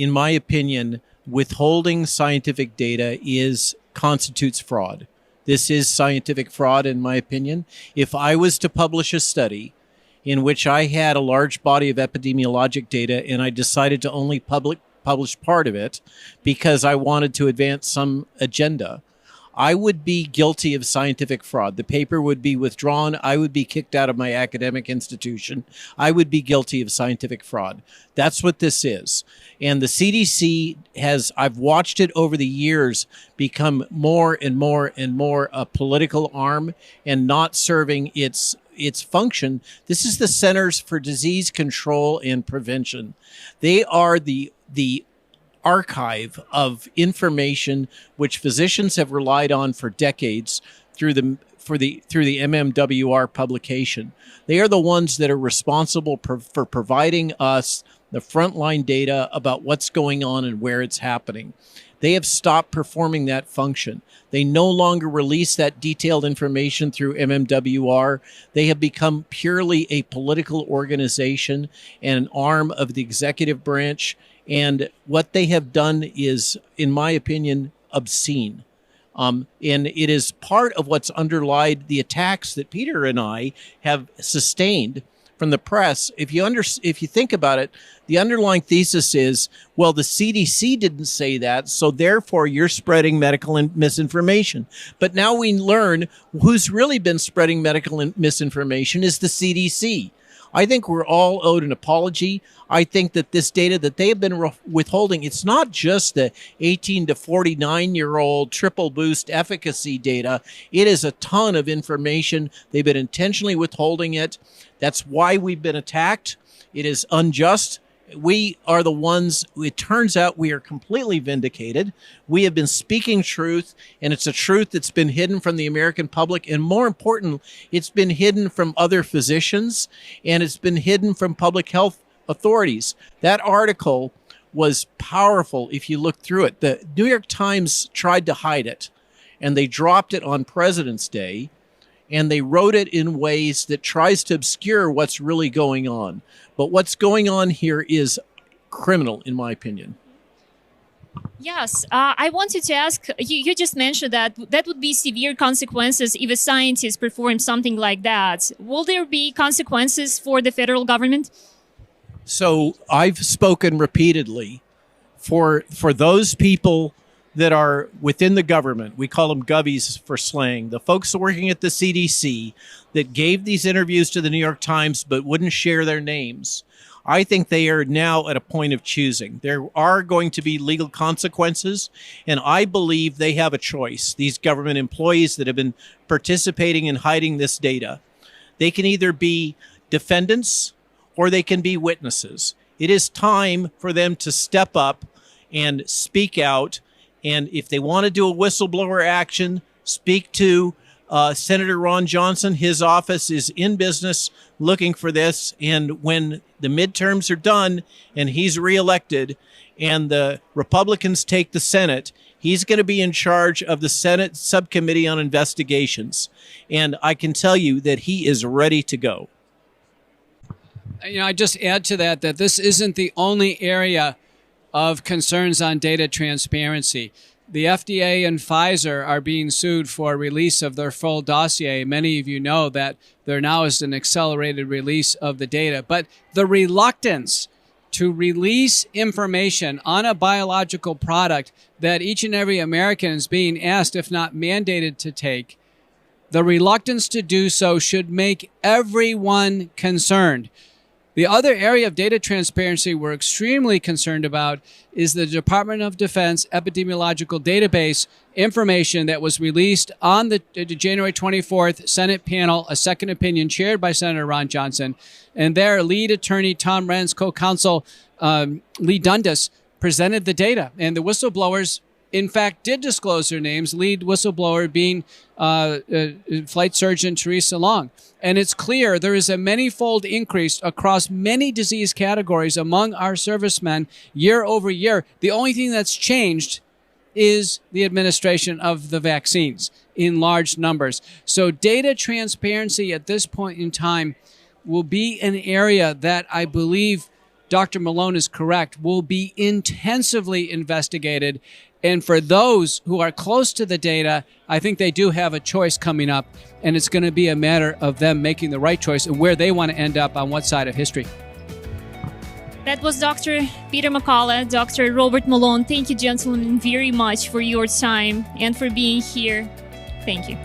in my opinion, withholding scientific data constitutes fraud. This is scientific fraud, in my opinion. If I was to publish a study in which I had a large body of epidemiologic data and I decided to only publish part of it because I wanted to advance some agenda, I would be guilty of scientific fraud. The paper would be withdrawn. I would be kicked out of my academic institution. I would be guilty of scientific fraud. That's what this is. And the CDC I've watched it over the years become more and more and more a political arm and not serving its function. This is the Centers for Disease Control and Prevention. They are the archive of information which physicians have relied on for decades through the MMWR publication. They are the ones that are responsible for providing us the frontline data about what's going on and where it's happening. They have stopped performing that function. They no longer release that detailed information through MMWR. They have become purely a political organization and an arm of the executive branch. And what they have done is, in my opinion, obscene. And it is part of what's underlied the attacks that Peter and I have sustained from the press. If you think about it, the underlying thesis is, well, the CDC didn't say that, so therefore you're spreading medical misinformation. But now we learn who's really been spreading medical misinformation is the CDC. I think we're all owed an apology. I think that this data that they have been withholding, it's not just the 18 to 49-year-old triple boost efficacy data. It is a ton of information. They've been intentionally withholding it. That's why we've been attacked. It is unjust. We are the ones, it turns out we are completely vindicated. We have been speaking truth, and it's a truth that's been hidden from the American public. And more important, it's been hidden from other physicians, and it's been hidden from public health authorities. That article was powerful if you look through it. The New York Times tried to hide it, and they dropped it on President's Day, and they wrote it in ways that tries to obscure what's really going on. But what's going on here is criminal, in my opinion. Yes, I wanted to ask, you just mentioned that would be severe consequences if a scientist performed something like that. Will there be consequences for the federal government? So I've spoken repeatedly for those people that are within the government. We call them govies for slang. The folks working at the CDC that gave these interviews to the New York Times but wouldn't share their names. I think they are now at a point of choosing. There are going to be legal consequences, and I believe they have a choice. These government employees that have been participating in hiding this data, they can either be defendants or they can be witnesses. It is time for them to step up and speak out. And if they want to do a whistleblower action, speak to Senator Ron Johnson. His office is in business looking for this. And when the midterms are done and he's reelected and the Republicans take the Senate, he's going to be in charge of the Senate Subcommittee on Investigations. And I can tell you that he is ready to go. I just add to that this isn't the only area of concerns on data transparency. The FDA and Pfizer are being sued for release of their full dossier. Many of you know that there now is an accelerated release of the data. But the reluctance to release information on a biological product that each and every American is being asked, if not mandated, to take, the reluctance to do so should make everyone concerned. The other area of data transparency we're extremely concerned about is the Department of Defense epidemiological database information that was released on the January 24th Senate panel, a second opinion chaired by Senator Ron Johnson. And their lead attorney, Tom Wren's co-counsel, Lee Dundas, presented the data. And the whistleblowers, in fact, did disclose their names, lead whistleblower being Flight Surgeon Teresa Long. And it's clear there is a many-fold increase across many disease categories among our servicemen year over year. The only thing that's changed is the administration of the vaccines in large numbers. So data transparency at this point in time will be an area that I believe Dr. Malone is correct, will be intensively investigated. And for those who are close to the data, I think they do have a choice coming up, and it's going to be a matter of them making the right choice and where they want to end up on what side of history. That was Dr. Peter McCullough, Dr. Robert Malone. Thank you, gentlemen, very much for your time and for being here. Thank you.